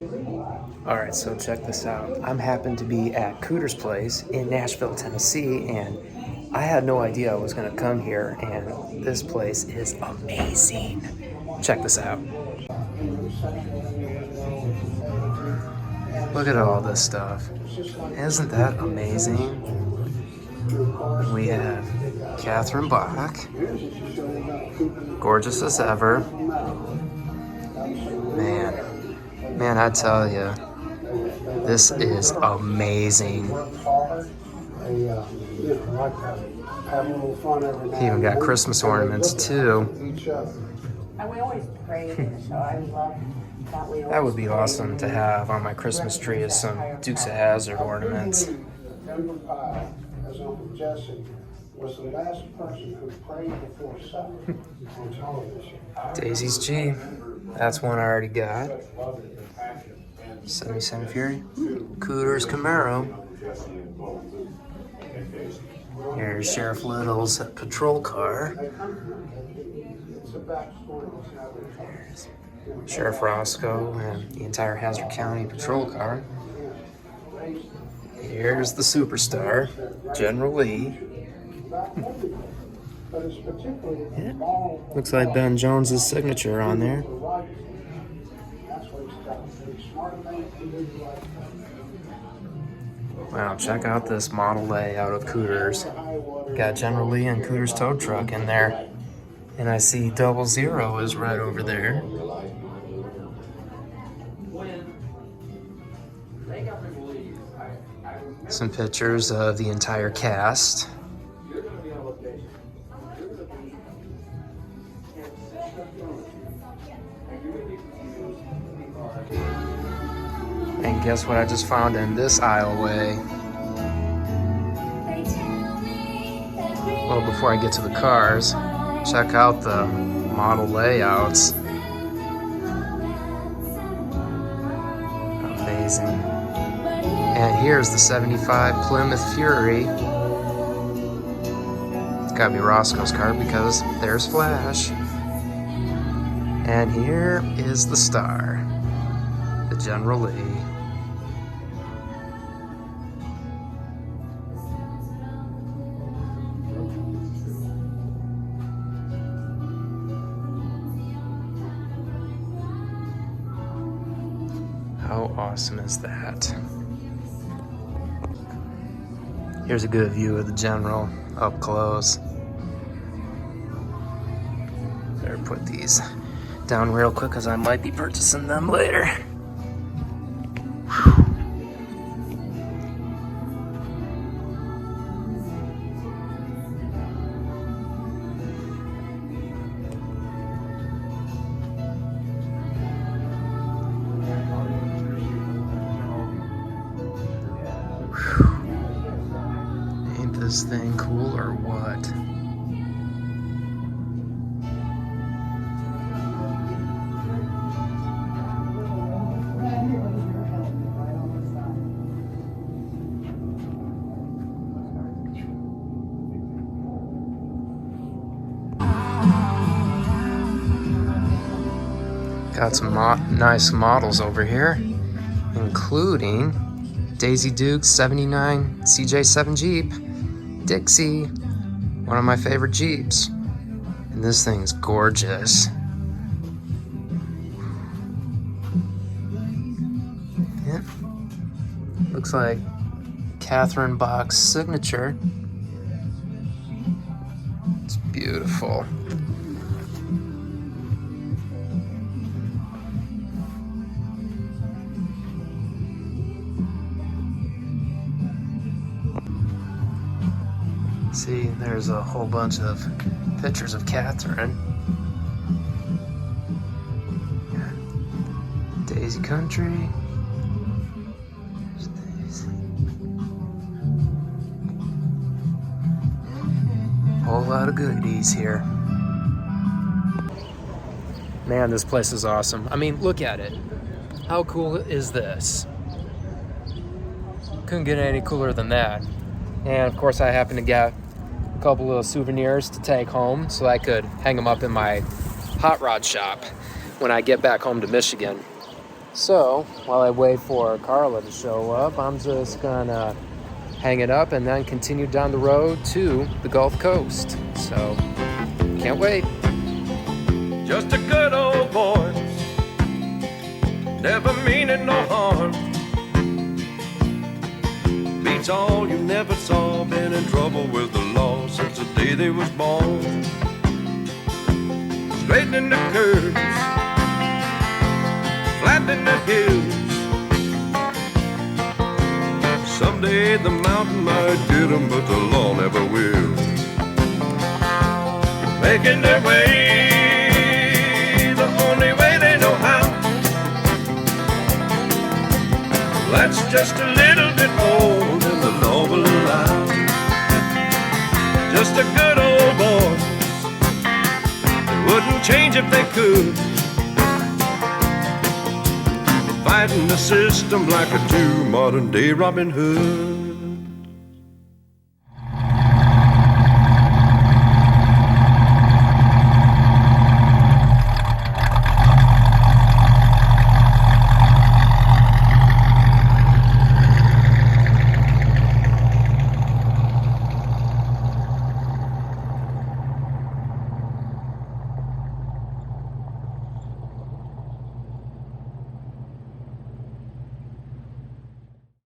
Alright, so check this out. I'm happened to be at Cooter's place in Nashville, Tennessee, and I had no idea I was going to come here, and this place is amazing. Check this out. Look at all this stuff. Isn't that amazing? We have Catherine Bach, gorgeous as ever. Man, I tell you, this is amazing. He even got Christmas ornaments too. That would be awesome to have on my Christmas tree is some Dukes of Hazzard ornaments. Daisy's G. That's one I already got. 77 Fury. Cooter's Camaro. Here's Sheriff Little's patrol car. There's Sheriff Roscoe and the entire Hazard County patrol car. Here's the superstar, General Lee. Yeah. Looks like Ben Jones's signature on there. Wow, check out this model layout of Cooter's. Got General Lee and Cooter's tow truck in there. And I see 00 is right over there. Some pictures of the entire cast. And guess what I just found in this aisleway? Well, before I get to the cars, check out the model layouts. Amazing. And here's the 75 Plymouth Fury. It's gotta be Roscoe's car because there's Flash. And here is the star, the General Lee. How awesome is that? Here's a good view of the General up close. Better put these down real quick because I might be purchasing them later. Whew. Ain't this thing cool or what? Got some nice models over here, including Daisy Duke's 79 CJ7 Jeep, Dixie, one of my favorite Jeeps. And this thing's gorgeous. Yeah. Looks like Catherine Bach's signature. It's beautiful. See, there's a whole bunch of pictures of Catherine. Daisy Country. There's Daisy. Whole lot of goodies here. Man, this place is awesome. I mean, look at it. How cool is this? Couldn't get any cooler than that. And of course, I happen to get a couple of souvenirs to take home so I could hang them up in my hot rod shop when I get back home to Michigan. So, while I wait for Carla to show up, I'm just gonna hang it up and then continue down the road to the Gulf Coast. So, can't wait. Just a good old boy, never meaning no harm. Beats all you never saw, been in trouble with the law since the day they was born. Straightening the curves, flattening the hills. Someday the mountain might get 'em, but the law never will. Making their way the only way they know how. That's just a little bit more than the law will allow. Just a good old boy, they wouldn't change if they could. Fighting the system like a true modern day Robin Hood.